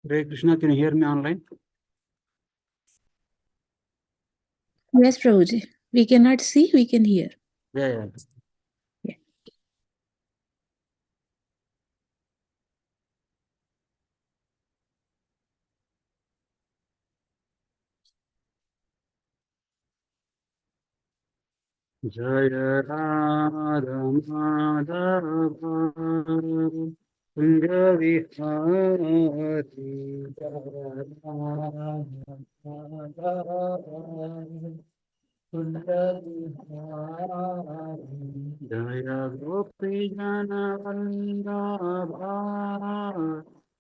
Hare Krishna, can you hear me online? Yes, Prabhuji. We cannot see, we can hear. Yeah. Yeah. Jaya Radha Madhava Kunja Vihari Jaya Radha Madhava Jaya Gopi Jana Vallabha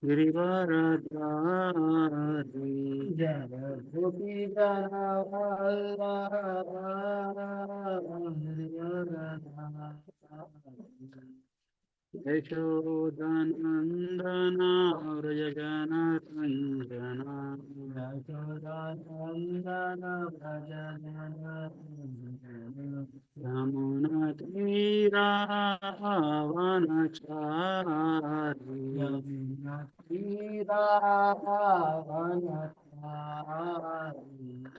Girivaradhari Jaya Gopi Jana Vallabha Girivaradhari Yashodanandana Vrajana Ranjana Yashodanandana Vrajana Ranjana Yamuna Tira Vanachari Yamuna Tira Vanachari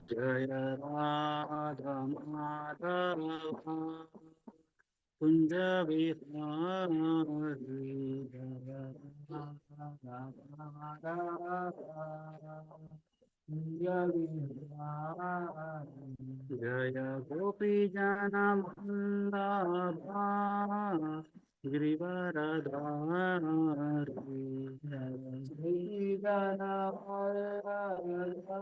Jaya Radha Madhava Kunja Vihari Jaya Kunja Vihari Jaya Gopi Jana Vallabha Girivaradhari Jaya Gopi Jana Vallabha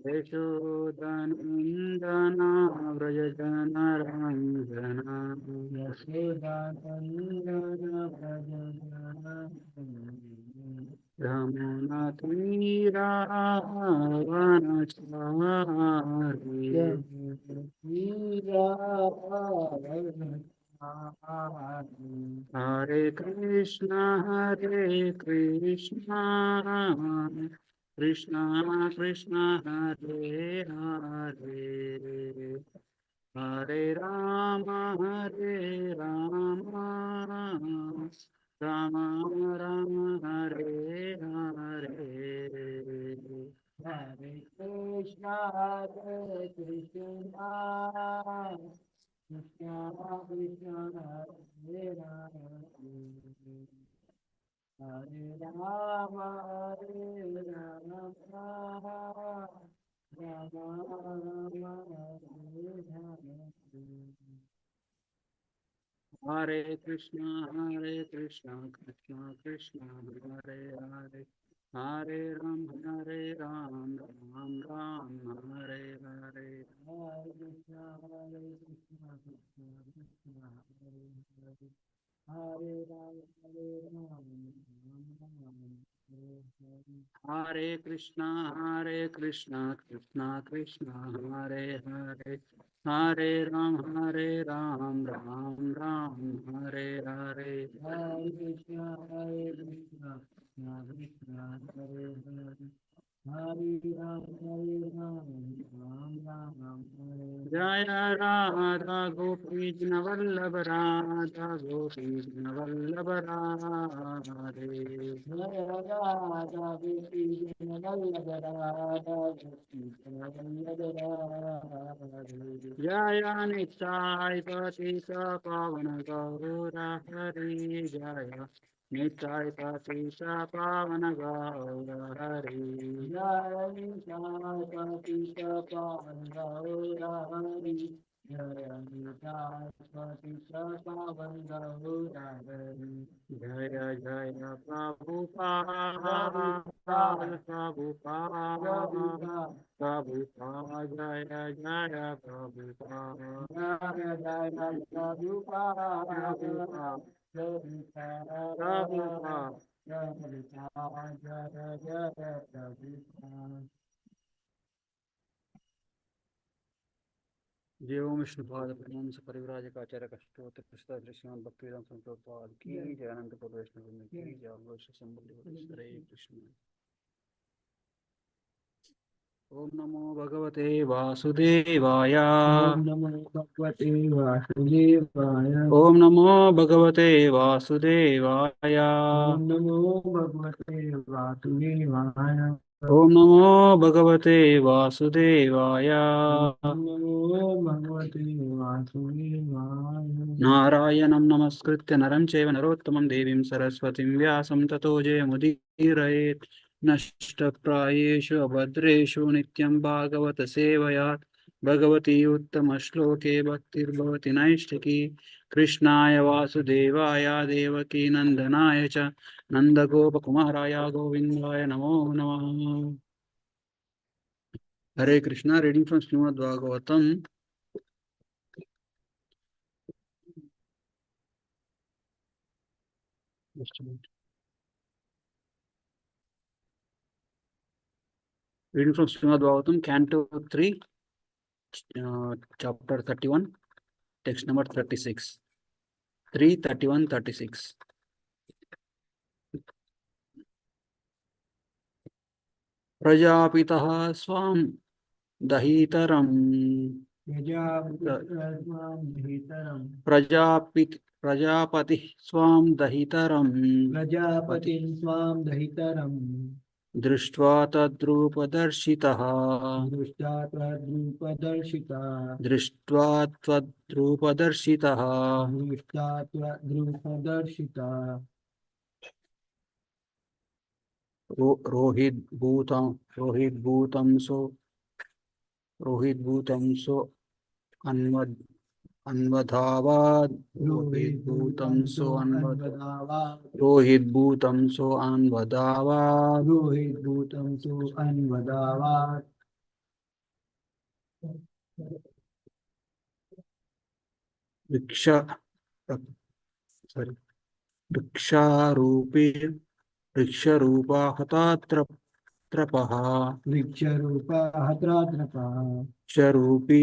Yashodanandana Vrajana Ranjana Yashodanandana Vrajana Ramana Tira Vanachari Tira Vanachari Hare Krishna Krishna Krishna Hare Hare Hare Rama Rama Rama Hare Hare Hare Krishna Krishna Krishna Krishna Hare Hare Hare Rama Rama Rama Hare Hare Hare Krishna Krishna Krishna Hare Hare Hare Ram Ram Ram Hare Hare Hare Krishna Krishna Krishna Hare Hare Hare Ram Hare Krishna Krishna Krishna Hare Hare Hare Ram Ram Ram Hare Hare Hare Krishna Krishna Krishna Hare Hare Hare Ram Ram Jaya Radha Gopi Vallabha Radha Gopi Vallabha Radhe Jaya Radha Gopi Vallabha Radha Gopi Vallabha Radhe Jaya Nitya Patita Pavana Gaura Hari Jaya Nitai Patisa Pavana Gaura Hari Jaya Nitai Patisa Pavana Gaura Hari Jaya Nitai Patisa Pavana Gaura Hari Jaya Jaya Prabhupada Prabhupada Prabhupada Jaya Jaya Prabhupada Jaya Jaya Prabhupada जय ओम विष्णुपाद प्रणाम से परिव्राज का आचार्य कष्टोत्तर प्रसाद श्रीमद् भक्तिवेदांत संप्रदाय की जय अनंत कोटि वैष्णव की जय हरे Krishna. Om Namo Bhagavate Vasudevaya. Om Namo Bhagavate Vasudevaya. Om Namo Bhagavate Vasudevaya. Om Namo Bhagavate Vasudevaya. Om Namo Bhagavate Vasudevaya. Om Namo Bhagavate Vasudevaya. Narayanam namaskritya naram chaiva narottamam devim saraswatim vyasam tato jayamudiraet. Nashtaprayeshu abhadreshu nityam bhagavata sevayat. Bhagavati uttama shloke bhaktir bhavati naishtaki. Krishnaya vasudevaya devaki nandanaya cha. Nandagopa kumaraya govindaya namo namah. Hare Krishna, reading from Srimad Bhagavatam. Just a minute. Reading from Srimad Bhagavatam, Canto 3, Chapter 31, text number 36. 331 36. Prajapitah swam dahitaram. Prajapati swam dahitaram. Prajapatin Swam Dahitaram. Drishtva tadrupadarshitah. Drushtatra Drishtva tadrupadarshitah. Drupadarshita. Rohit bhutam so anvadhavad. Rohit bhutam so anvadhavad. Rohit bhutam so anvadhavad. Rohit Bhutam Su Anvadavat. Vriksha, sorry, vriksharupa hatatrapaha. Vriksharupa Hatratrapa. Vriksharupi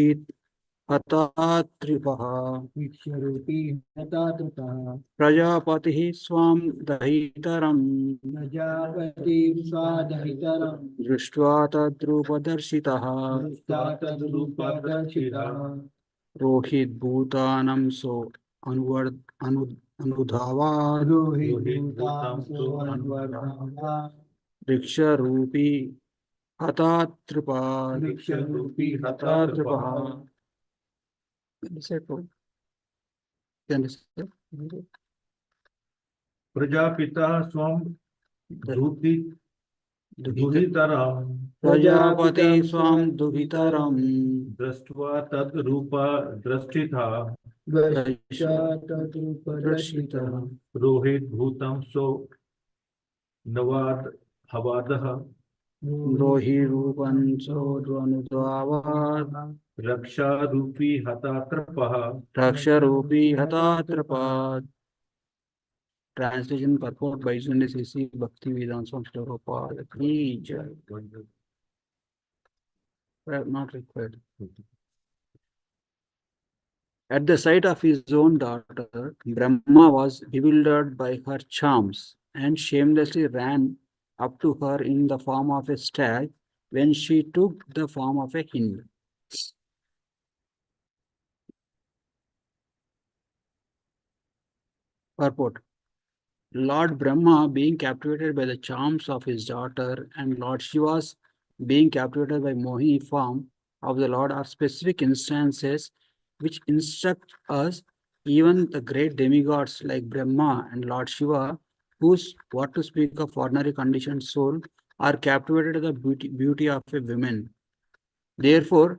hatatripaha. Vriksharupi Hatatrapa. Prajapatihi swam dahitaram. Prajapati Swadahitaram. Drishtva tadrupadarshitaha. Drushtatra Rohit bhutanam so anudhavad. Rohit Bhutam Su Anvadavat. Vriksharupi hatatripa. Vriksharupi Hatatripaha. Prajapita स्वम दुहितरम Prajapati swam duhitaram. दृष्ट्वा तद्रूपा दृष्टिथा Drushtatra Rohit भूतं सो नवाद हवादः Rohi rupan so dvanudhavad. रक्षा रूपी हतात्रपः Raksharupi hatatrapad. Translation purport by Sunday C.C. Bhakti Vedanta Swami Prabhupada ki jai. Not required. At the sight of his own daughter, Brahma was bewildered by her charms and shamelessly ran up to her in the form of a stag when she took the form of a hind. Purport. Lord Brahma being captivated by the charms of his daughter and Lord Shiva's being captivated by Mohini form of the Lord are specific instances which instruct us. Even the great demigods like Brahma and Lord Shiva, whose, what to speak of ordinary conditioned soul, are captivated by the beauty of a woman. Therefore,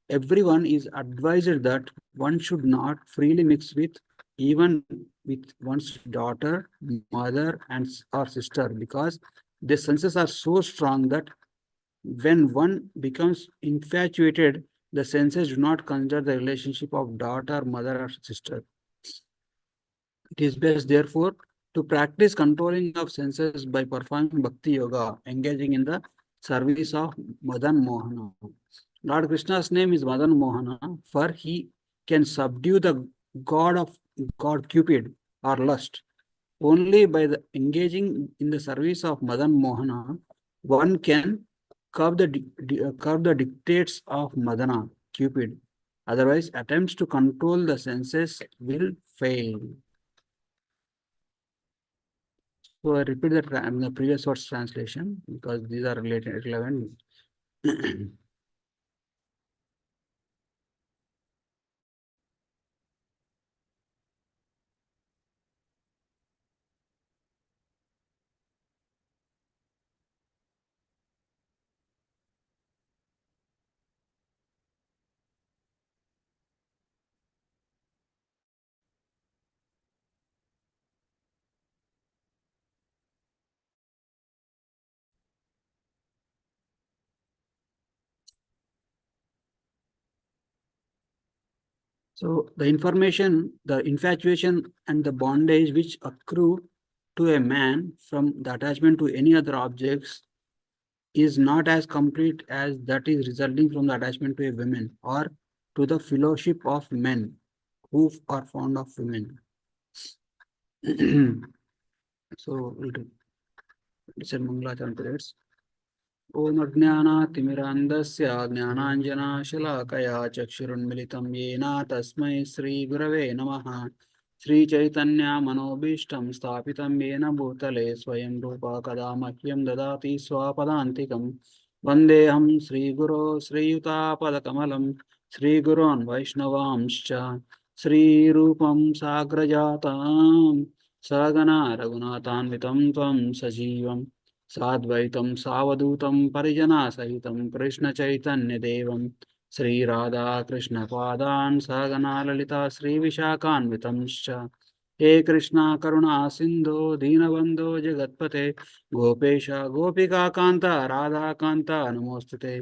everyone is advised that one should not freely mix with even with one's daughter, mother, and or sister, because their senses are so strong that when one becomes infatuated, the senses do not consider the relationship of daughter, mother, or sister. It is best, therefore, to practice controlling of senses by performing bhakti yoga, engaging in the service of Madan Mohana. Lord Krishna's name is Madan Mohana, for he can subdue the god Cupid or lust. Only by the engaging in the service of Madan Mohana, one can curb the dictates of Madana, Cupid. Otherwise, attempts to control the senses will fail. So I repeat the previous words translation because these are relevant. So the information, the infatuation and the bondage which accrue to a man from the attachment to any other objects is not as complete as that is resulting from the attachment to a woman or to the fellowship of men who are fond of women. So it's a Mangalacharan periods. ओम अज्ञानातिमिरान्धस्य ज्ञानाञ्जनाशलाकया चक्षुरुन्मिलितं येन तस्मै श्रीगुरवे नमः श्रीचैतन्यमनोभीष्टं स्थापितं येन भूतले स्वयं रूपा कदा मह्यं ददाति स्वपदान्तिकं वन्देऽहं श्रीगुरो श्रीयुतापदकमलं श्रीगुरोन् वैष्णवांश्च श्रीरूपं साग्रजातां सहगना रघुनाथान्वितं त्वं सजीवम् साद्वैतं सावधूतं परिजनासहितं कृष्णचैतन्यदेवं श्रीराधाकृष्णपादान् सहगना ललिता श्रीविशाखान्वितंश्च हे कृष्णा करुणा सिन्धो दीनबन्धो जगत्पते गोपेश गोपिकान्त राधाकान्त नमोऽस्तुते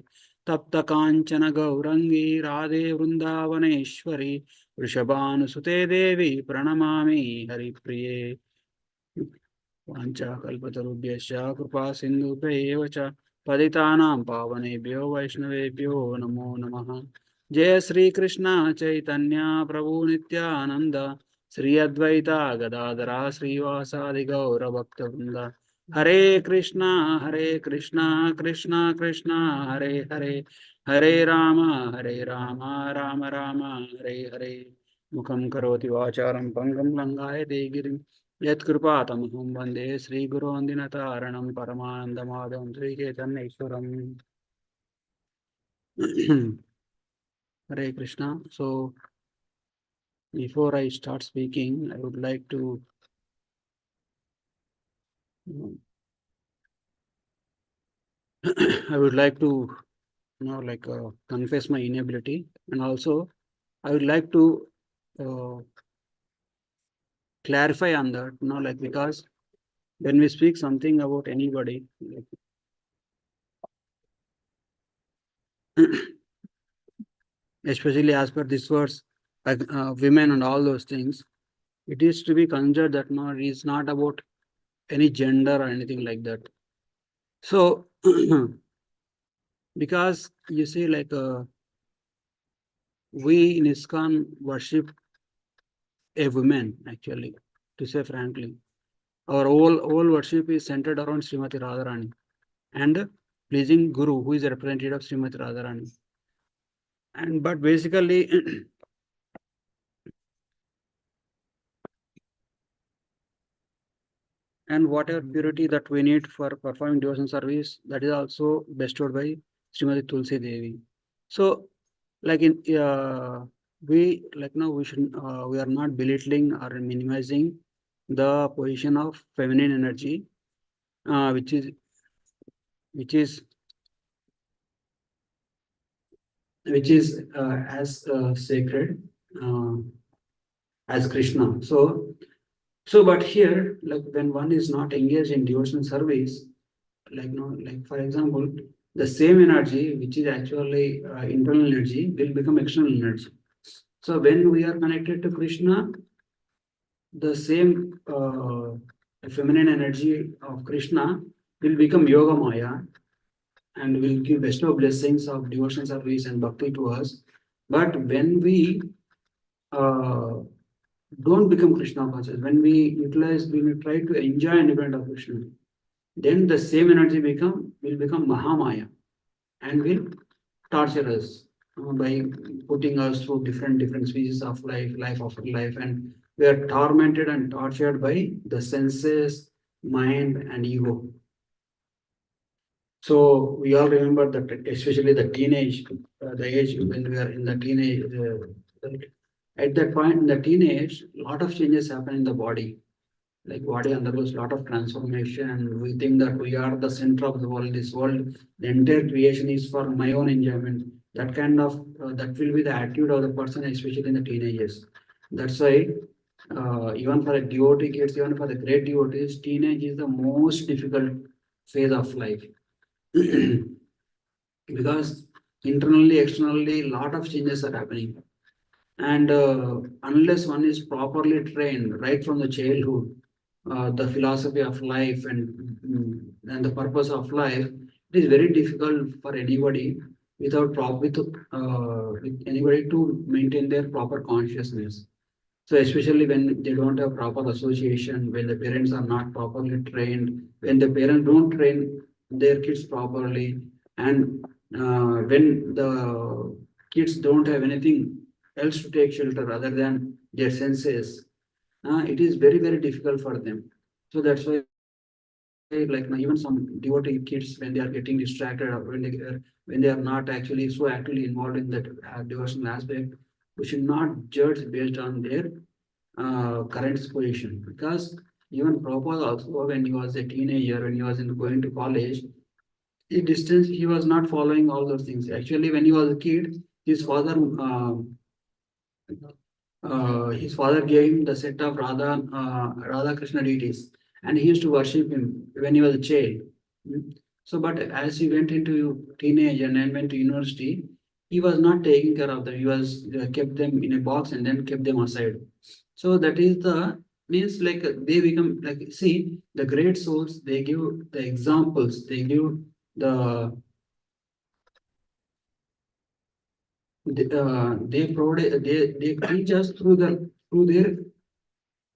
तप्तकाञ्चन गौरङ्गी राधे वृन्दावनेश्वरी वृषभानुसुते देवी प्रणमामि हरिप्रिये वाञ्छाकल्पतरुभ्यश्च कृपा सिन्धुभ्यैव च पतितानां पावनेभ्यो वैष्णवेभ्यो नमो नमः जय श्री कृष्ण चैतन्य प्रभु नित्यानंद श्री अद्वैता गदाधरा श्रीवासादि गौर भक्तवृंद हरे कृष्णा कृष्णा कृष्णा हरे हरे हरे राम राम राम हरे हरे मुखं करोति वाचारं भंगं लंघायते गिरिं यत्कृपातमहं वन्दे श्रीगुरोन् दिनतारणं परमानन्दमाधवं श्रीचैतन्येश्वरम् Hare Krishna. So before I start speaking, I would like to confess my inability, and also I would like to clarify on that, because when we speak something about anybody, especially as per this verse, women and all those things, it is to be considered that it is not about any gender or anything like that. So, because you see, we in ISKCON worship a woman, actually, to say frankly. Our whole worship is centered around Srimati Radharani and pleasing Guru, who is a representative of Srimati Radharani. But basically, and whatever purity that we need for performing devotion service, that is also bestowed by Srimati Tulsi Devi. So, we are not belittling or minimizing the position of feminine energy, which is as sacred as Krishna. So, but here, when one is not engaged in devotional service, for example, the same energy, which is actually internal energy, will become external energy. So when we are connected to Krishna, the same feminine energy of Krishna will become Yoga Maya and will give bestow blessings of devotional service and bhakti to us. But when we don't become Krishna conscious, when we try to enjoy independent of Krishna, then the same energy will become Mahamaya. and will torture us by putting us through different species of life after life, and we are tormented and tortured by the senses, mind, and ego. So we all remember that, especially the teenage, the age when we are in the teenage. At that point in the teenage, a lot of changes happen in the body. Like body undergoes a lot of transformation. We think that we are the center of the world. This world, the entire creation is for my own enjoyment. That kind of that will be the attitude of the person, especially in the teenagers. That's why even for a devotee kids, even for the great devotees, teenage is the most difficult phase of life. Because internally, externally, a lot of changes are happening. And unless one is properly trained right from the childhood, the philosophy of life and the purpose of life, it is very difficult for anybody with anybody to maintain their proper consciousness. So especially when they don't have proper association, when the parents are not properly trained, when the parents don't train their kids properly, and when the kids don't have anything else to take shelter other than their senses, it is very difficult for them. So that's why, like even some devotee kids, when they are getting distracted or when they are not actually so actively involved in that devotional aspect, we should not judge based on their current position, because even Prabhupada also, when he was a teenager, when he was going to college, in distance he was not following all those things. Actually, when he was a kid, his father gave him the set of Radha Krishna deities, and he used to worship him when he was a child. Mm. So, but as he went into teenage and then went to university, he was not taking care of them. He was kept them in a box and then kept them aside. So that is the means, like they become like, see, the great souls, they give the examples, they give the they provide they teach us through their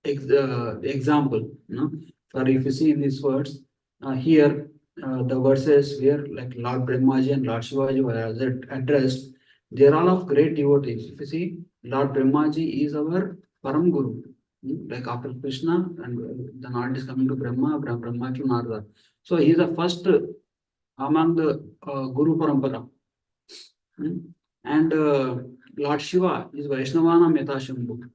example. For if you see in these words here, the verses where like Lord Brahmaji and Lord Shivaji were addressed, they are all of great devotees. If you see, Lord Brahmaji is our Param Guru. Like after Krishna, and the Lord is coming to Brahma to Narada. So he is the first among the Guru Parampara. Hmm. And Lord Shiva is Vaishnavanam Yatashambhu.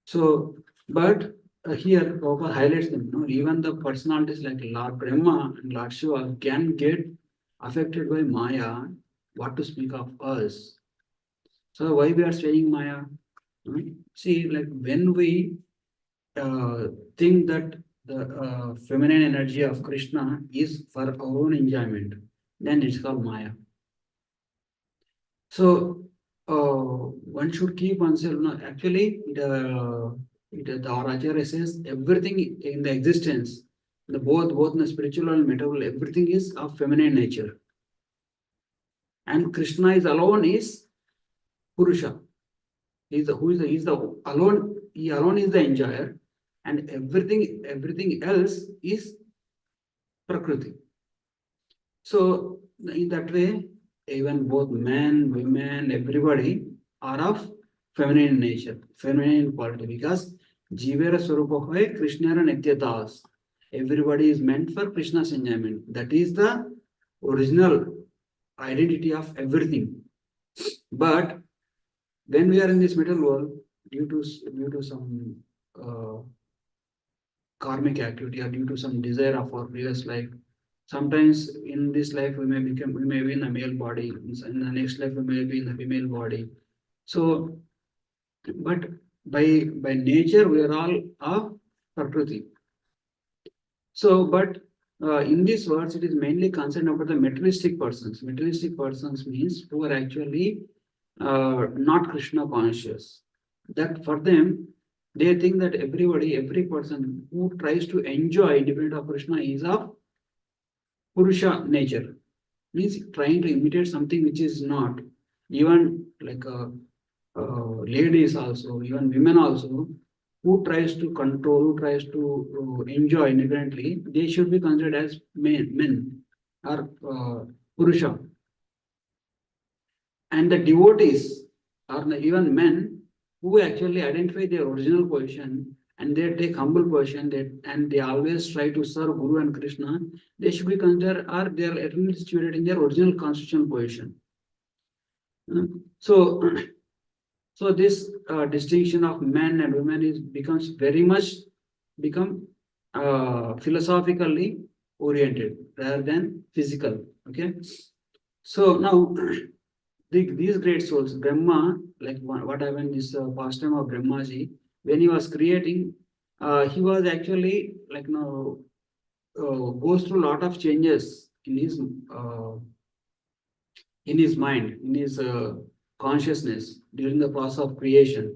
So, but here Prabhupada highlights them. Even the personalities like Lord Brahma and Lord Shiva can get affected by Maya. What to speak of us? So why we are saying Maya? See, like when we think that the feminine energy of Krishna is for our own enjoyment, then it's called Maya. So one should keep oneself. Actually, our Acharya says everything in the existence, both in the spiritual and material, everything is of feminine nature. And Krishna is alone is Purusha. He alone. He alone is the enjoyer, and everything else is Prakriti. So in that way, even both men, women, everybody are of feminine nature, feminine quality, because Jivera Swarupa Hoy Krishna Nityatas. Everybody is meant for Krishna's enjoyment. That is the original identity of everything. But when we are in this material world, due to some karmic activity or due to some desire of our previous life, sometimes in this life we may be in a male body, in the next life we may be in the female body. So, but by nature we are all of Prakriti. So, but in these words, it is mainly concerned about the materialistic persons. Materialistic persons means who are actually not Krishna conscious. That for them, they think that every person who tries to enjoy independent of Krishna is of Purusha nature, means trying to imitate something which is not. Even like ladies also, even women also, who tries to control, who tries to enjoy independently, they should be considered as men or Purusha. And the devotees or even men who actually identify their original position and they take humble position and they always try to serve Guru and Krishna, they should be considered or they are eternally situated in their original constitutional position. So, so this distinction of men and women becomes very much philosophically oriented rather than physical. Okay, so now these great souls, Brahma, like what happened in this pastime of Brahmaji, when he was creating, he was actually like goes through a lot of changes in his mind, in his consciousness during the process of creation.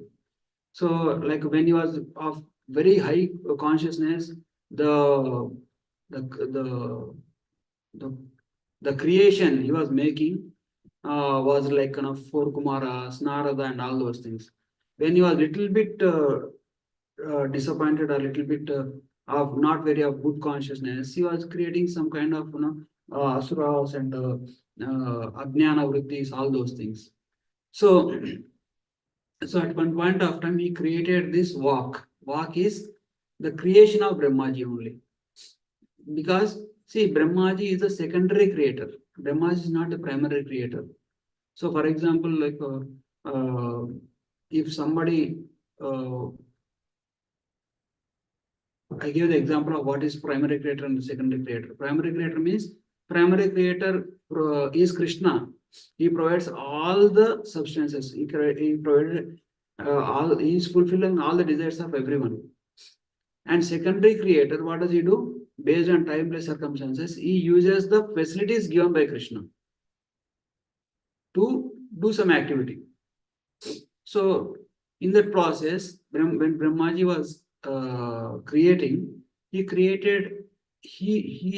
So, like when he was of very high consciousness, the the the the, the creation he was making was like kind of four Kumaras, Narada, and all those things. When he was little bit disappointed or little bit of not very of good consciousness, he was creating some kind of asuras and ajnana vrittis, all those things. So, so at one point of time, he created this walk. Walk is the creation of Brahmaji only. Because see, Brahmaji is a secondary creator. Brahmaji is not the primary creator. So, for example, like if somebody, I give the example of what is primary creator and secondary creator. Primary creator means primary creator is Krishna. He provides all the substances. He provided he is fulfilling all the desires of everyone. And secondary creator, what does he do? Based on time, place, circumstances, he uses the facilities given by Krishna to do some activity. So, in that process, when Brahmaji was creating, he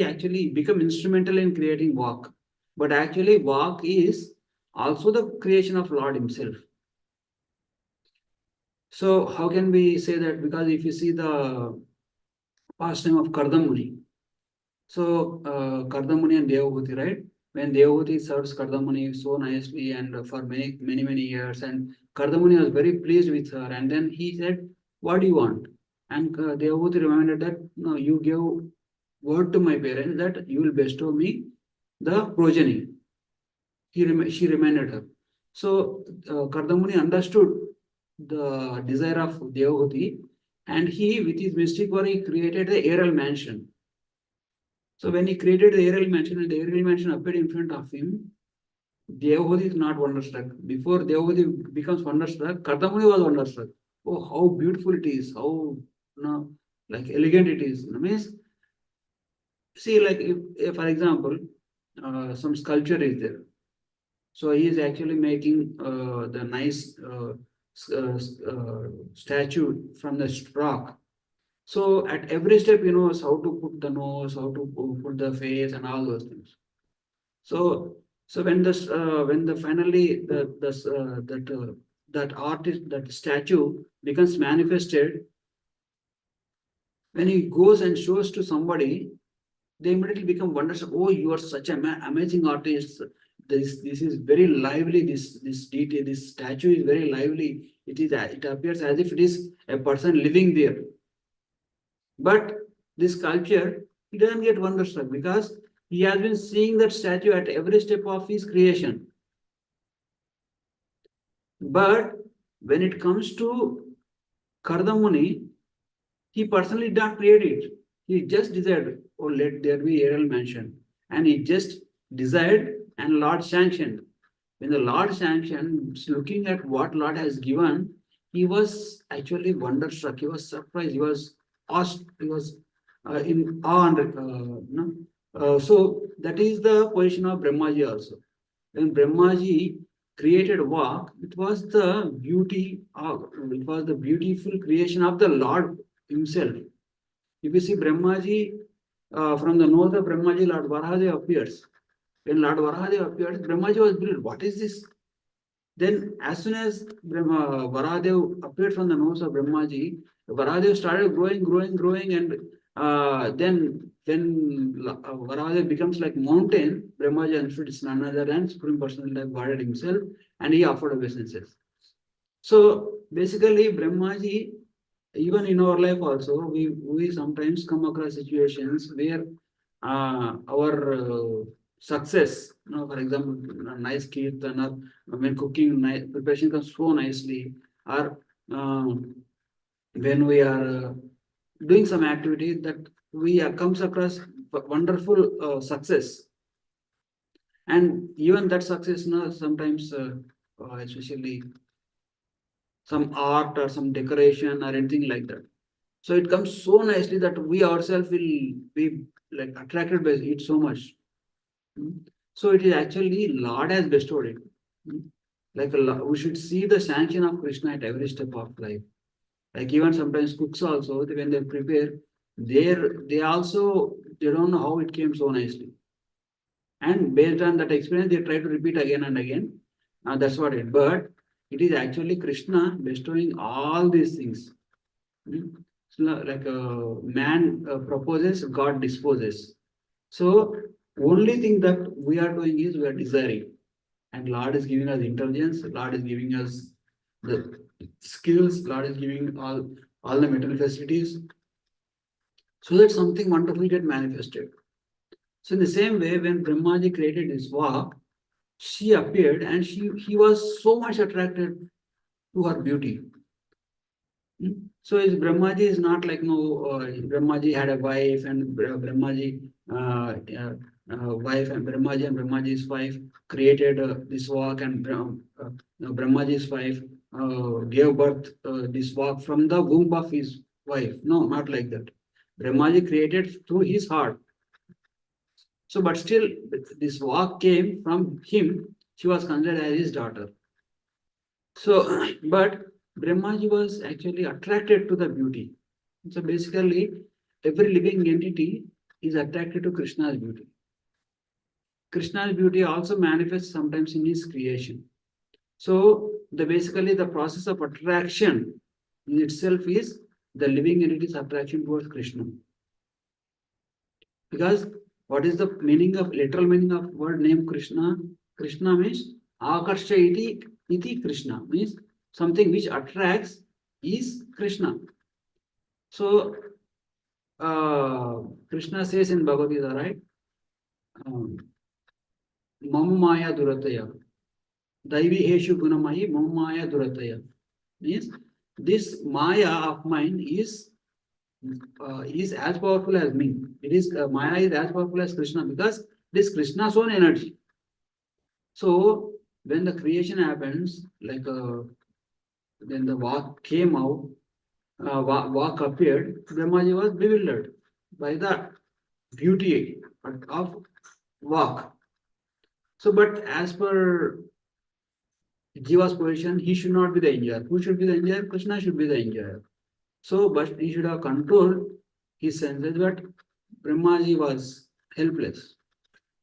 actually became instrumental in creating Vak. But actually, Vak is also the creation of Lord himself. So, how can we say that? Because if you see the pastime of Kardamuni, so Kardamuni and Devabhuti, right? When Devabhuti serves Kardamuni so nicely and for many years, and Kardamuni was very pleased with her, and then he said, "What do you want?" And Devabhuti reminded that, "No, you gave word to my parents that you will bestow me the progeny." She reminded her. So Kardamuni understood the desire of Devabhuti, and he, with his mystic power, he created the aerial mansion. So when he created the aerial mansion and the aerial mansion appeared in front of him, Devabhuti is not wonderstruck. Before Devabhuti becomes wonderstruck, Kardamuni was wonderstruck. Oh, how beautiful it is! How like elegant it is. Means, see, like if for example, some sculpture is there. So he is actually making the nice statue from the rock. So at every step, he knows how to put the nose, how to put the face, and all those things. So, so when the finally that artist, that statue becomes manifested, when he goes and shows to somebody, they immediately become wonderstruck. Oh, you are such an amazing artist. This is very lively. This detail, this statue is very lively. It appears as if it is a person living there. But this sculpture, he doesn't get wonderstruck because he has been seeing that statue at every step of his creation. But when it comes to Kardamuni, he personally did not create it. He just desired, oh, let there be aerial mansion. And he just desired and Lord sanctioned. When the Lord sanctioned, looking at what Lord has given, he was actually wonderstruck. He was surprised. He was asked. He was in awe. So that is the position of Brahmaji also. When Brahmaji created Vak, it was the beautiful creation of the Lord himself. If you see Brahmaji, from the nose of Brahmaji, Lord Varahadev appears. When Lord Varahadev appears, Brahmaji was brilliant. What is this? Then, as soon as Varahadev appeared from the nose of Brahmaji, Varahadev started growing, and then when Varaha becomes like mountain, Brahmaji understood it's none other than Supreme Personality of Godhead himself, and he offered obeisances. So basically, Brahmaji, even in our life also, we sometimes come across situations where our success, for example, nice kirtan or when cooking, preparation comes so nicely, or when we are doing some activity that we comes across wonderful success, and even that success, sometimes especially some art or some decoration or anything like that. So it comes so nicely that we ourselves will be like attracted by it so much. So it is actually Lord has bestowed it. Like we should see the sanction of Krishna at every step of life. Like even sometimes cooks also, when they prepare, they also they don't know how it came so nicely. And based on that experience, they try to repeat again and again. That's what it. But it is actually Krishna bestowing all these things. So like man proposes, God disposes. So only thing that we are doing is we are desiring, and Lord is giving us intelligence. Lord is giving us the skills. Lord is giving all the material facilities, so that something wonderful get manifested. So in the same way, when Brahmaji created his work, she appeared and he was so much attracted to her beauty. So his Brahmaji is not like Brahmaji had a wife and Brahmaji wife and Brahmaji's wife created this work, and Brahmaji's wife gave birth this work from the womb of his wife. No, not like that. Brahmaji created through his heart. So, but still, this work came from him. She was considered as his daughter. So, but Brahmaji was actually attracted to the beauty. So basically, every living entity is attracted to Krishna's beauty. Krishna's beauty also manifests sometimes in his creation. So basically the process of attraction in itself is the living entity's attraction towards Krishna. Because what is the literal meaning of word name Krishna? Krishna means Akarsha iti Krishna, means something which attracts is Krishna. So Krishna says in Bhagavad Gita, right? Mama Maya Durataya. Daivi Heshu Gunamayi Mama Maya Durataya. Means this Maya of mine is as powerful as me. It is Maya is as powerful as Krishna because it is Krishna's own energy. So when the creation happens, like when the Vak came out, Vak appeared, Brahmaji was bewildered by the beauty of Vak. So, but as per Jiva's position, he should not be the enjoyer. Who should be the enjoyer? Krishna should be the enjoyer. So, but he should have controlled his senses, but Brahmaji was helpless.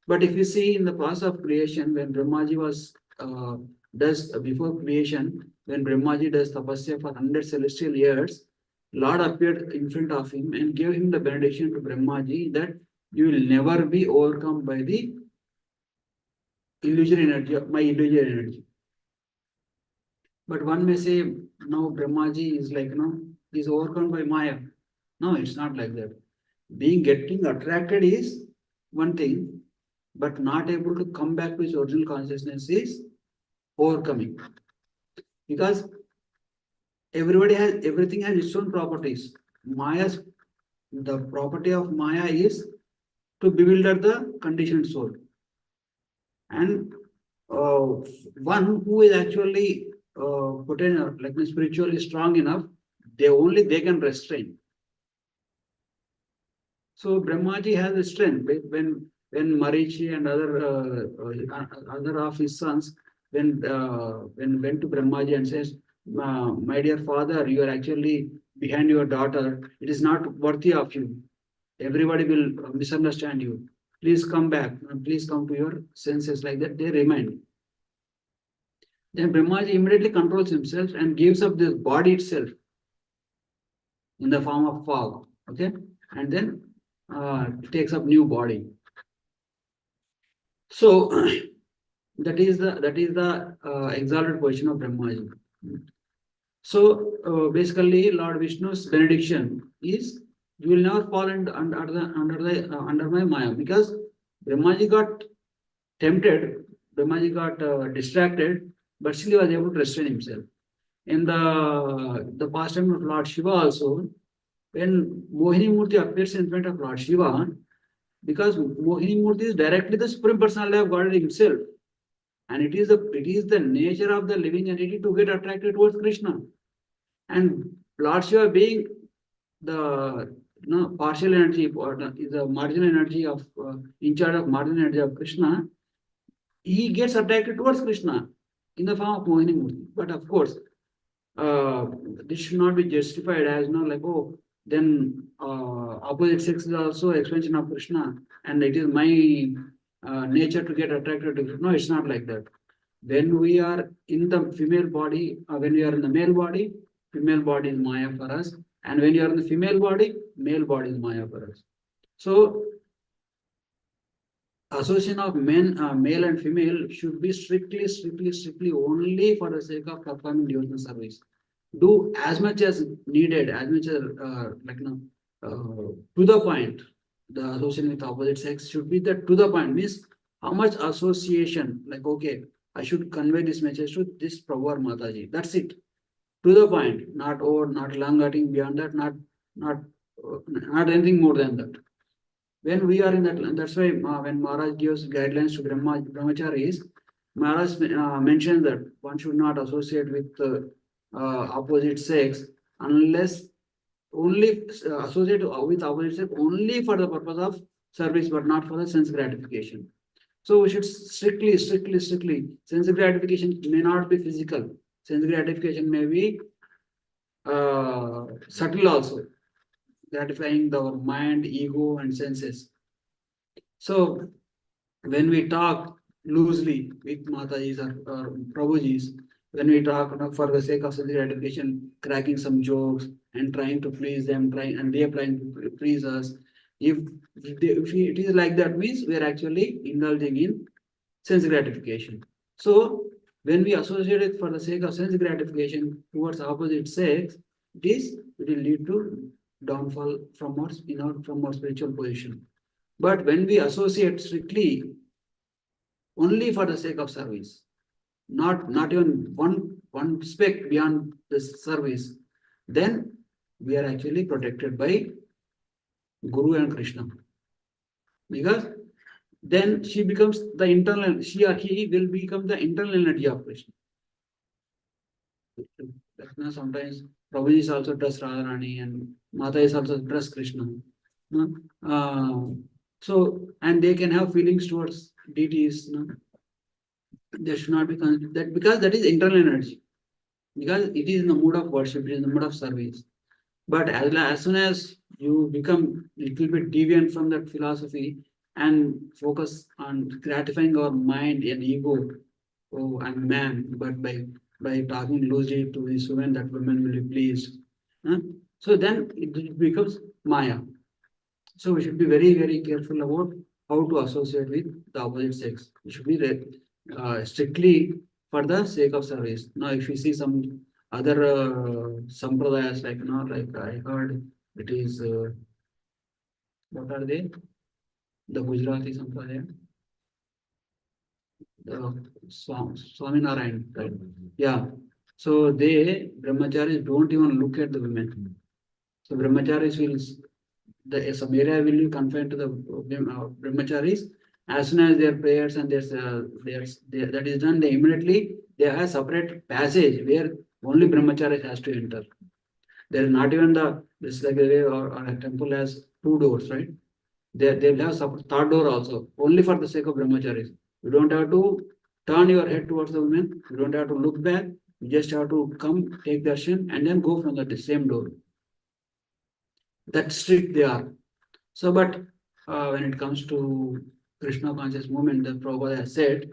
But if you see in the process of creation, when Brahmaji does before creation, when Brahmaji does tapasya for 100 celestial years, Lord appeared in front of him and gave him the benediction to Brahmaji that you will never be overcome by the illusory energy, my illusory energy. But one may say, no, Brahmaji is like, he's overcome by Maya. No, it's not like that. Getting attracted is one thing, but not able to come back to his original consciousness is overcoming. Because everything has its own properties. The property of Maya is to bewilder the conditioned soul. And one who is actually spiritually strong enough, they can restrain. So Brahmaji has a strength. When Marichi and other of his sons when went to Brahmaji and says, my dear father, you are actually behind your daughter. It is not worthy of you. Everybody will misunderstand you. Please come back. Please come to your senses. Like that, they remind. Then Brahmaji immediately controls himself and gives up this body itself in the form of fog. Okay. and then takes up new body. So that is the exalted position of Brahmaji. So basically, Lord Vishnu's benediction is you will never fall under my Maya, because Brahmaji got tempted, Brahmaji got distracted, but still he was able to restrain himself. In the pastime of Lord Shiva also, when Mohini Murti appears in front of Lord Shiva, because Mohini Murti is directly the Supreme Personality of God himself, and it is the nature of the living entity to get attracted towards Krishna. And Lord Shiva being the partial energy or the marginal energy of in charge of marginal energy of Krishna, he gets attracted towards Krishna in the form of Mohini Murti. But of course, this should not be justified as like, oh, then opposite sex is also expansion of Krishna, and it is my nature to get attracted to Krishna. No, it's not like that. When we are in the female body, when we are in the male body, female body is Maya for us, and when you are in the female body, male body is Maya for us. So association of male and female should be strictly only for the sake of performing devotional service. Do as much as needed, as much as to the point. The association with opposite sex should be that to the point, means how much association, like, okay, I should convey this message to this Prabhu or Mataji. That's it. To the point, not over, not long-cutting beyond that, not anything more than that. When we are in that, that's why when Maharaj gives guidelines to brahmacharis, Maharaj mentions that one should not associate with opposite sex unless only associate with opposite sex only for the purpose of service, but not for the sense gratification. So we should strictly. Sense gratification may not be physical. Sense gratification may be subtle also, gratifying our mind, ego, and senses. So when we talk loosely with Matajis or Prabhujis, when we talk for the sake of sense gratification, cracking some jokes and trying to please them, and they are trying to please us, if it is like that, means we are actually indulging in sense gratification. So when we associate it for the sake of sense gratification towards opposite sex, it will lead to downfall from our spiritual position. But when we associate strictly only for the sake of service, not even one speck beyond the service, then we are actually protected by Guru and Krishna. Because then she or he will become the internal energy of Krishna. Sometimes Prabhuji is also trust Radharani and Mata is also trust Krishna. So, and they can have feelings towards deities. There should not be that, because that is internal energy. Because it is in the mood of worship, it is in the mood of service. But as soon as you become a little bit deviant from that philosophy and focus on gratifying our mind and ego, oh, I'm a man, but by talking loosely to this woman, that woman will be pleased. So then it becomes Maya. So we should be very careful about how to associate with the opposite sex. We should be strictly for the sake of service. Now, if you see some other sampradayas, like I heard, it is what are they? The Gujarati sampradaya, the Swaminarayan, right? Yeah. So they brahmacharis don't even look at the women. So brahmacharis will some area will be confined to the brahmacharis. As soon as their prayers and that is done, they have a separate passage where only brahmacharis has to enter. There is not even this like a way or a temple has two doors, right? They'll have a third door also, only for the sake of brahmacharis. You don't have to turn your head towards the women. You don't have to look back. You just have to come, take darshan, and then go from the same door. That strict they are. So, but when it comes to Krishna conscious movement, the Prabhupada has said,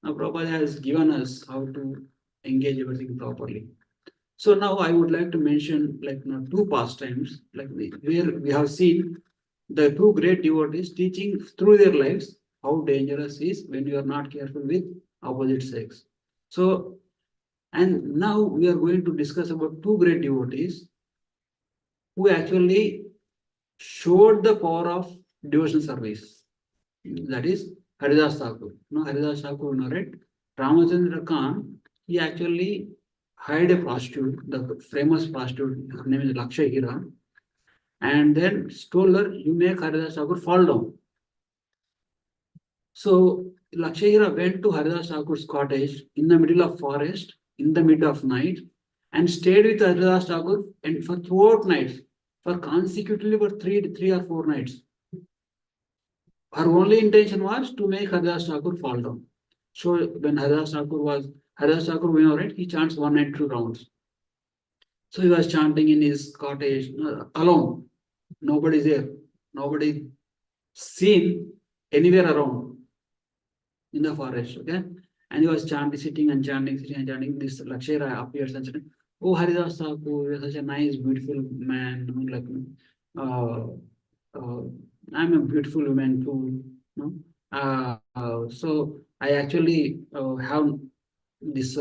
Prabhupada has given us how to engage everything properly. So now I would like to mention two pastimes where we have seen the two great devotees teaching through their lives how dangerous is when you are not careful with opposite sex. So, and now we are going to discuss about two great devotees who actually showed the power of devotional service. That is Haridas Thakur. No, Haridas Thakur, no, right? Ramachandra Khan, he actually hired a prostitute, the famous prostitute, her name is Lakshay Hira, and then told her, you make Haridas Thakur fall down. So Lakshay Hira went to Haridas Thakur's cottage in the middle of forest, in the mid of night, and stayed with Haridas Thakur and for throughout nights, for consecutively for three or four nights. Her only intention was to make Haridas Thakur fall down. So when Haridas Thakur went over it, he chants 192 rounds. So he was chanting in his cottage alone. Nobody's there. Nobody seen anywhere around in the forest. Okay. And he was chanting, sitting and chanting, sitting and chanting. This Lakshya appears and said, oh, Haridas Thakur, you're such a nice, beautiful man. I'm a beautiful woman too. No? So I actually have this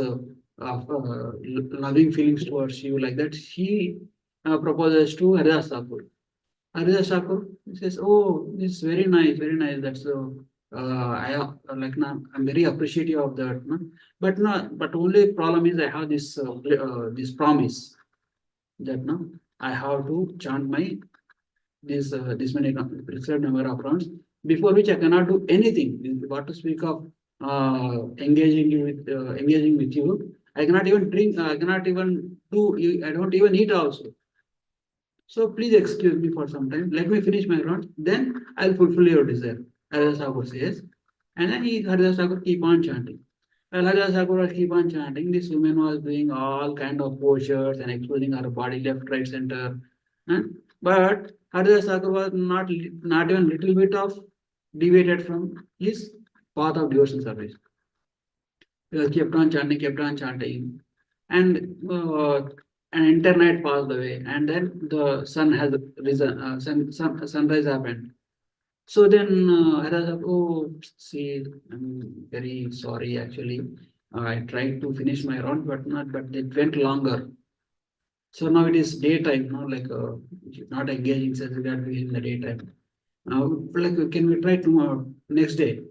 loving feelings towards you like that. He proposes to Haridas Thakur. Haridas Thakur says, "Oh, it's very nice, very nice. That's I'm very appreciative of that. No? But only problem is I have this promise that no, I have to chant my this many prescribed number of rounds before which I cannot do anything. What to speak of engaging with you? I cannot even drink. I cannot even do. I don't even eat also. So please excuse me for some time. Let me finish my round. Then I'll fulfill your desire. Haridas Thakur says, and then Haridas Thakur keep on chanting. While Haridas Thakur was keep on chanting, this woman was doing all kind of postures and exposing her body left, right, center. But Haridas Thakur was not even little bit of deviated from his path of devotional service. He was kept on chanting, and an entire night passed away, and then the sun has risen. Sunrise happened. So then Haridas Thakur, oh, see, I'm very sorry. Actually, I tried to finish my round, but it went longer. So now it is daytime, not engaging such that in the daytime. Can we try tomorrow, next day?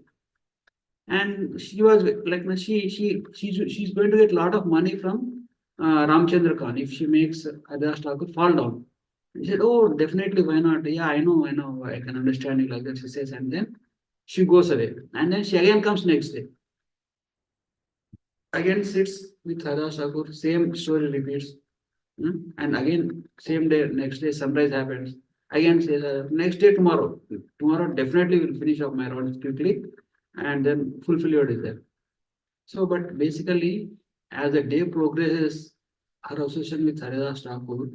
And she was like, she's going to get a lot of money from Ramchandra Khan if she makes Haridas Thakur fall down. He said, oh, definitely, why not? Yeah, I know, I can understand you like that, she says, and then she goes away. And then she again comes next day. Again sits with Haridas Thakur, same story repeats. And again, same day, next day, sunrise happens. Again, says, next day, tomorrow. Tomorrow, definitely will finish off my rounds quickly and then fulfill your desire. So, but basically, as the day progresses, her association with Haridas Thakur,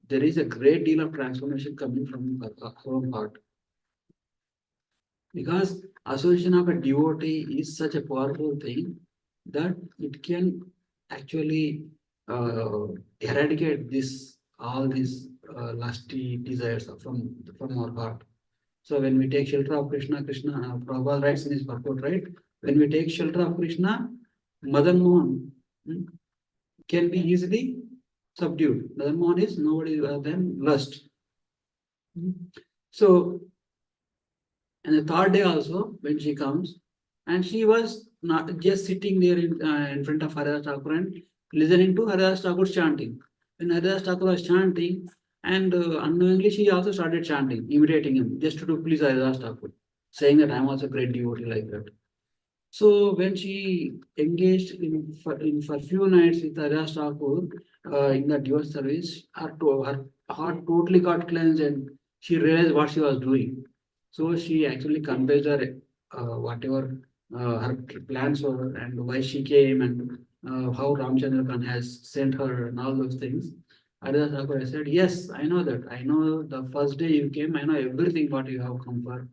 there is a great deal of transformation coming from her own heart. Because association of a devotee is such a powerful thing that it can actually eradicate all these lusty desires from our heart. So when we take shelter of Krishna, Prabhupada writes in his purport, right? When we take shelter of Krishna, Madan Mohan can be easily subdued. Madan Mohan is nobody other than lust. So, and the third day also, when she comes, and she was not just sitting there in front of Haridas Thakur and listening to Haridas Thakur's chanting. When Haridas Thakur was chanting, and unknowingly she also started chanting, imitating him, just to please Haridas Thakur, saying that I'm also a great devotee like that. So when she engaged for few nights with Haridas Thakur in the devotional service, her heart totally got cleansed and she realized what she was doing. So she actually conveyed her whatever her plans were and why she came and how Ramchandra Khan has sent her and all those things. Haridas Thakur said, yes, I know that. I know the first day you came, I know everything what you have come for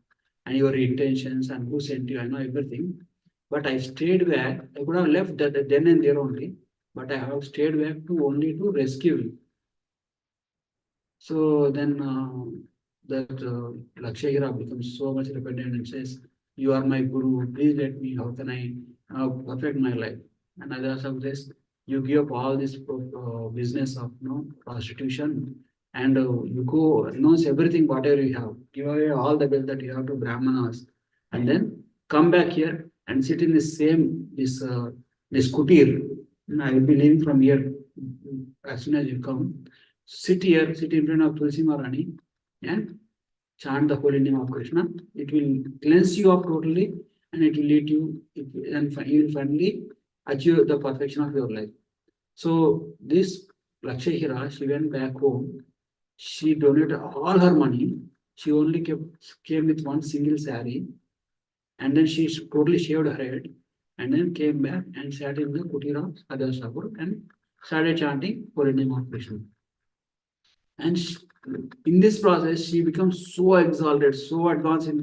and your intentions and who sent you, I know everything. But I stayed back. I could have left that then and there only. but I have stayed back to only to rescue you. So then that Lakshya becomes so much repentant and says, "You are my guru. Please let me. How can I perfect my life?" And Ajahn says, "You give up all this business of prostitution, and you go renounce everything whatever you have. Give away all the wealth that you have to Brahmanas, and then come back here and sit in this kutir. And I will be leaving from here as soon as you come." Sit here, sit in front of Tulsi Maharani and chant the holy name of Krishna. It will cleanse you up totally and it will lead you, and you will finally achieve the perfection of your life. So this Lakshya, she went back home. She donated all her money. She only came with one single sari, and then she totally shaved her head, and then came back and sat in the kutir of Adar and started chanting holy name of Krishna. And in this process, she becomes so exalted, so advanced in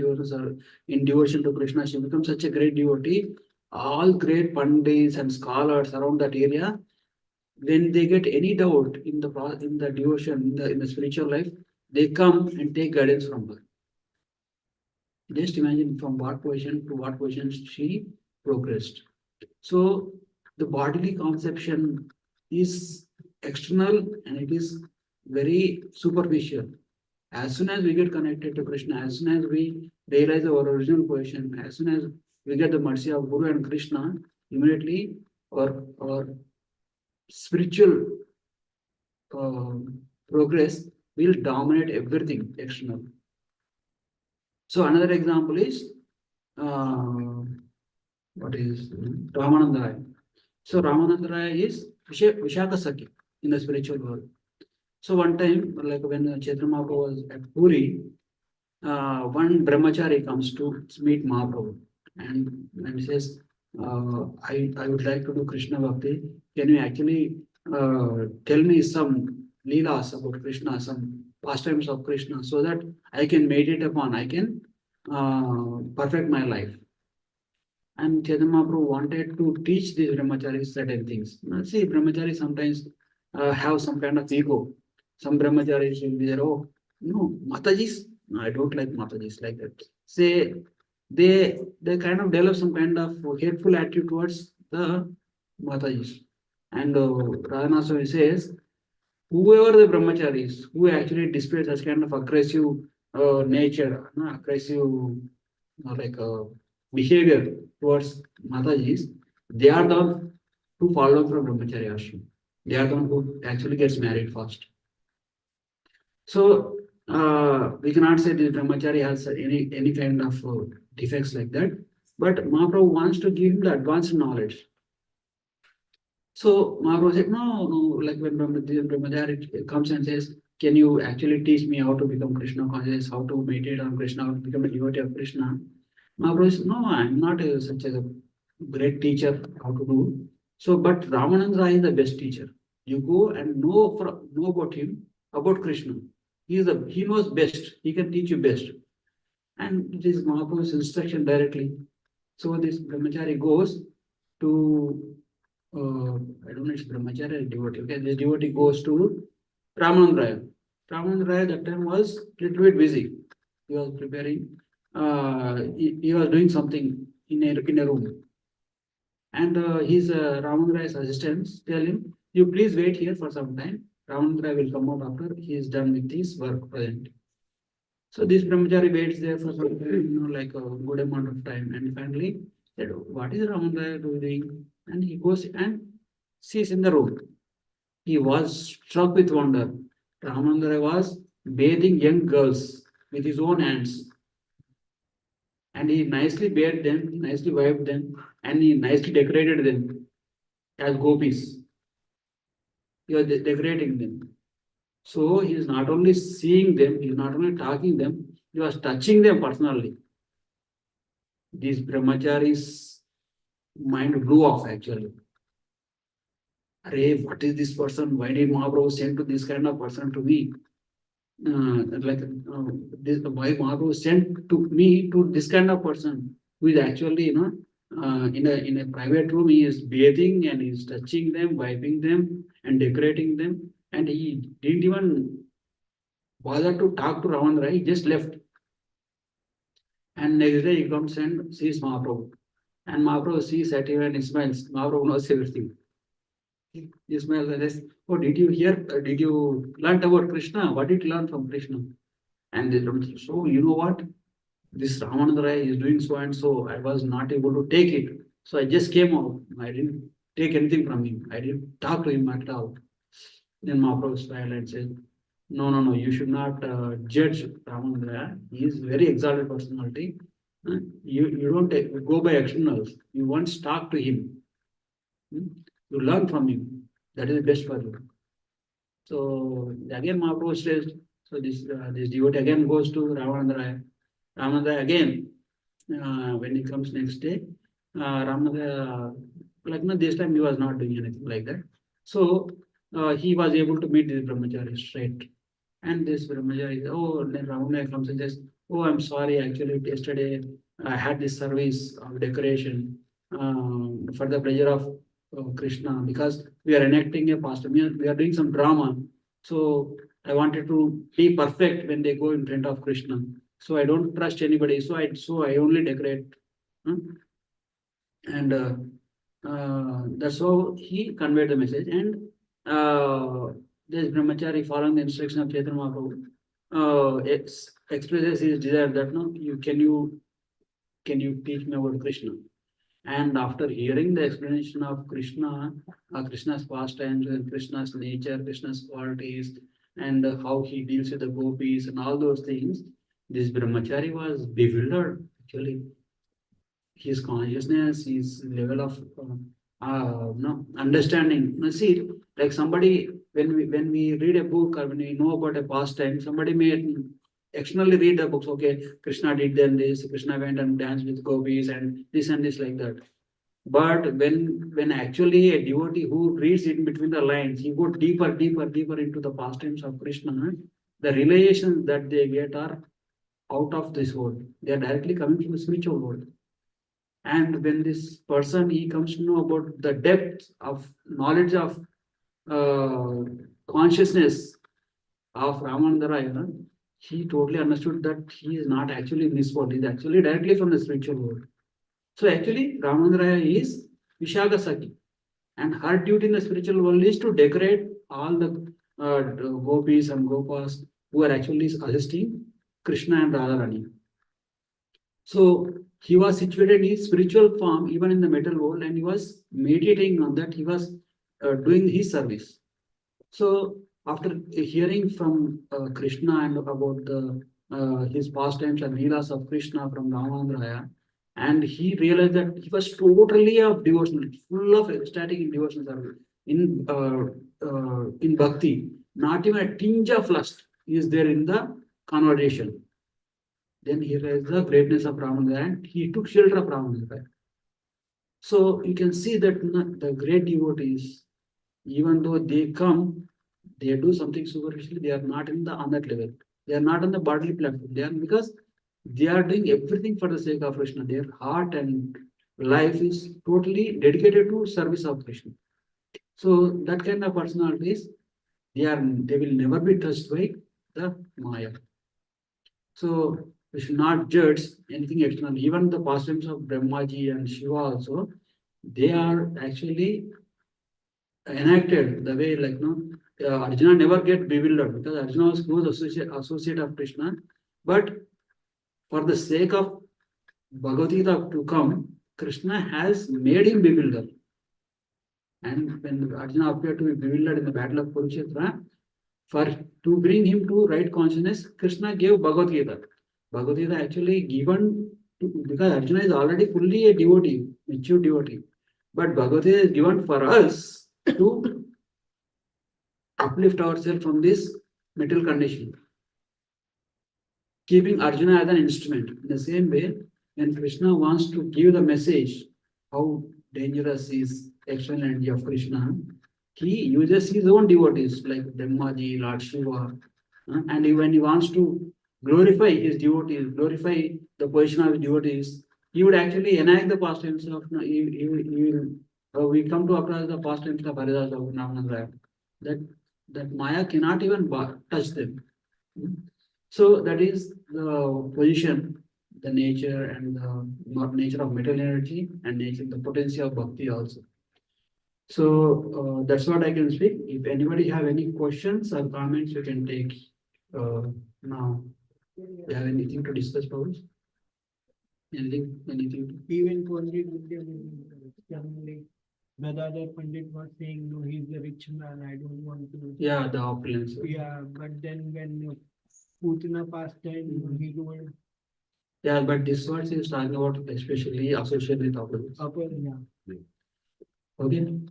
devotion to Krishna. She becomes such a great devotee. All great pandits and scholars around that area, when they get any doubt in the devotion, in the spiritual life, they come and take guidance from her. Just imagine from what position to what position she progressed. So the bodily conception is external and it is very superficial. As soon as we get connected to Krishna, as soon as we realize our original position, as soon as we get the mercy of Guru and Krishna, immediately our spiritual progress will dominate everything external. So another example is what is Ramananda Rai. So Ramananda Rai is Vishaka Saki in the spiritual world. So one time, like when Chaitanya Mahaprabhu was at Puri, one brahmachari comes to meet Mahaprabhu and says, I would like to do Krishna Bhakti. Can you actually tell me some leelas about Krishna, some pastimes of Krishna, so that I can meditate upon, I can perfect my life. And Chaitanya Mahaprabhu wanted to teach these brahmacharis certain things. Now, see, brahmacharis sometimes have some kind of ego. Some brahmacharis will be there, oh, no, Matajis, no, I don't like Matajis like that. Say, they kind of develop some kind of hateful attitude towards the Matajis. And Radhanath says, whoever the brahmacharis who actually display such kind of aggressive nature, aggressive like behavior towards Matajis, they are the one who follow from brahmacharya ashram. They are the one who actually gets married first. So we cannot say this brahmachari has any kind of defects like that. But Mahaprabhu wants to give him the advanced knowledge. So Mahaprabhu said, no, like when brahmachari comes and says, can you actually teach me how to become Krishna conscious, how to meditate on Krishna, how to become a devotee of Krishna? Mahaprabhu said, no, I'm not such a great teacher how to do. So, but Ramananda Rai is the best teacher. You go and know about him, about Krishna. He knows best. He can teach you best. And it is Mahaprabhu's instruction directly. So this brahmachari goes to, I don't know, it's brahmachari or devotee. Okay, this devotee goes to Ramananda Rai. Ramananda Rai that time was a little bit busy. He was preparing, he was doing something in a room. And his Ramananda Rai's assistants tell him, you please wait here for some time. Ramananda Rai will come out after he is done with his work present. So this brahmachari waits there for some time, like a good amount of time. And finally, said, what is Ramananda Rai doing? And he goes and sees in the room. He was struck with wonder. Ramananda Rai was bathing young girls with his own hands. And he nicely bathed them, he nicely wiped them, and he nicely decorated them as gopis. He was decorating them. So he is not only seeing them, he is not only talking them, he was touching them personally. This brahmachari's mind blew off actually. Arey, what is this person? Why did Mahaprabhu send to this kind of person to me? Why Mahaprabhu sent to me to this kind of person who is actually, in a private room, he is bathing and he is touching them, wiping them, and decorating them, and he didn't even bother to talk to Ravana. He just left. And next day he comes and sees Mahaprabhu. And Mahaprabhu sees at him and he smiles. Mahaprabhu knows everything. He smiles and says, "Oh, did you hear? Did you learn about Krishna? What did you learn from Krishna?" And they told, "So, you know what? This Ramananda Rai is doing so and so. I was not able to take it. So I just came out. I didn't take anything from him. I didn't talk to him at all." Then Mahaprabhu smiled and said, "No, no, no, you should not judge Ramananda Rai. He is very exalted personality. You don't go by externals. You once talk to him. You learn from him. That is best for you." So again, Mahaprabhu says, so this devotee again goes to Ramananda Rai. Ramananda Rai again, when he comes next day, Ramananda, like no, this time he was not doing anything like that. So he was able to meet this brahmachari straight. And this brahmachari, oh, then Ramananda comes and says, "Oh, I'm sorry, actually yesterday I had this service of decoration for the pleasure of Krishna, because we are enacting a pastime. We are doing some drama. So I wanted to be perfect when they go in front of Krishna. So I don't trust anybody. So I only decorate." Hmm? And that's how he conveyed the message. And this brahmachari, following the instruction of Chaitanya Mahaprabhu, expresses his desire that no, can you teach me about Krishna? And after hearing the explanation of Krishna, Krishna's pastimes and Krishna's nature, Krishna's qualities, and how he deals with the gopis and all those things, this brahmachari was bewildered. Actually, his consciousness, his level of no understanding. You see, like somebody, when we read a book or when we know about a pastime, somebody may externally read the books. Okay, Krishna did then this. Krishna went and danced with gopis and this like that. But when actually a devotee who reads it in between the lines, he goes deeper, deeper, deeper into the pastimes of Krishna. The realizations that they get are out of this world. They are directly coming from the spiritual world. And when this person he comes to know about the depth of knowledge of consciousness of Ramananda Rai, he totally understood that he is not actually in this world. He is actually directly from the spiritual world. So actually, Ramananda Rai is Vishaka Sakhi, and her duty in the spiritual world is to decorate all the gopis and gopas who are actually assisting Krishna and Radharani. So he was situated in his spiritual form, even in the material world, and he was meditating on that. He was doing his service. So after hearing from Krishna and about the his pastimes and leelas of Krishna from Ramananda Raya, and he realized that he was totally of devotional, full of ecstatic devotional service in bhakti. Not even a tinge of lust is there in the conversation. Then he realized the greatness of Ramananda and he took shelter of Ramananda. So you can see that the great devotees, even though they come, they do something superficially, they are not on that level. They are not on the bodily platform. They are because they are doing everything for the sake of Krishna. Their heart and life is totally dedicated to service of Krishna. So that kind of personalities, they will never be touched by the Maya. So we should not judge anything external. Even the pastimes of Brahmaji and Shiva also, they are actually enacted the way like Arjuna never get bewildered because Arjuna was close associate of Krishna. But for the sake of Bhagavad Gita to come, Krishna has made him bewildered. And when Arjuna appeared to be bewildered in the battle of Kurukshetra, to bring him to right consciousness, Krishna gave Bhagavad Gita. Bhagavad Gita actually given because Arjuna is already fully a devotee, mature devotee. But Bhagavad Gita is given for us to uplift ourselves from this material condition, keeping Arjuna as an instrument. In the same way, when Krishna wants to give the message how dangerous is external energy of Krishna, he uses his own devotees like Brahmaji, Lord Shiva, and when he wants to glorify his devotees, glorify the position of his devotees, he would actually enact the past tense of, no, we come to apply the past tense of Haridas of Namanandaya, that Maya cannot even touch them. So that is the position, the nature and the nature of material energy and nature, the potential of bhakti also. So that's what I can speak. If anybody have any questions or comments, you can take now. You have anything to discuss, Prabhu? Anything? Even Pandit Vidya, Gadadhar Pandit was saying, no, he's a rich man, I don't want to. Yeah, the opulence. Yeah, but then when Putana passed time, he told Yeah, but this verse is talking about especially associated with opulence. upper, yeah. Okay. Anything?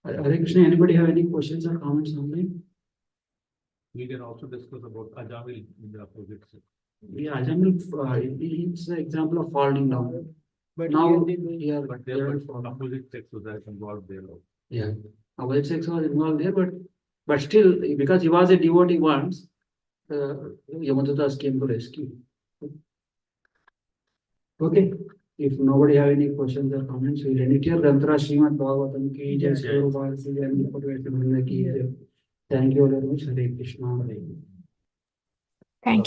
Hare Krishna, anybody have any questions or comments on that? We can also discuss about Ajamil in the opposite sex. Yeah, Ajamil, it's an example of falling down. But Now, here they don't. here, But they there are was falling. opposite sex was involved there. Also. Yeah, opposite sex was involved there, but still, because he was a devotee once, Yamadutas came to rescue. Okay, if nobody have any questions or comments, we'll end it here. Granthara Srimad Bhagavatam ki jai, Sri Guru Bhagavad Gita ki jai. Thank you very much. Hare Krishna.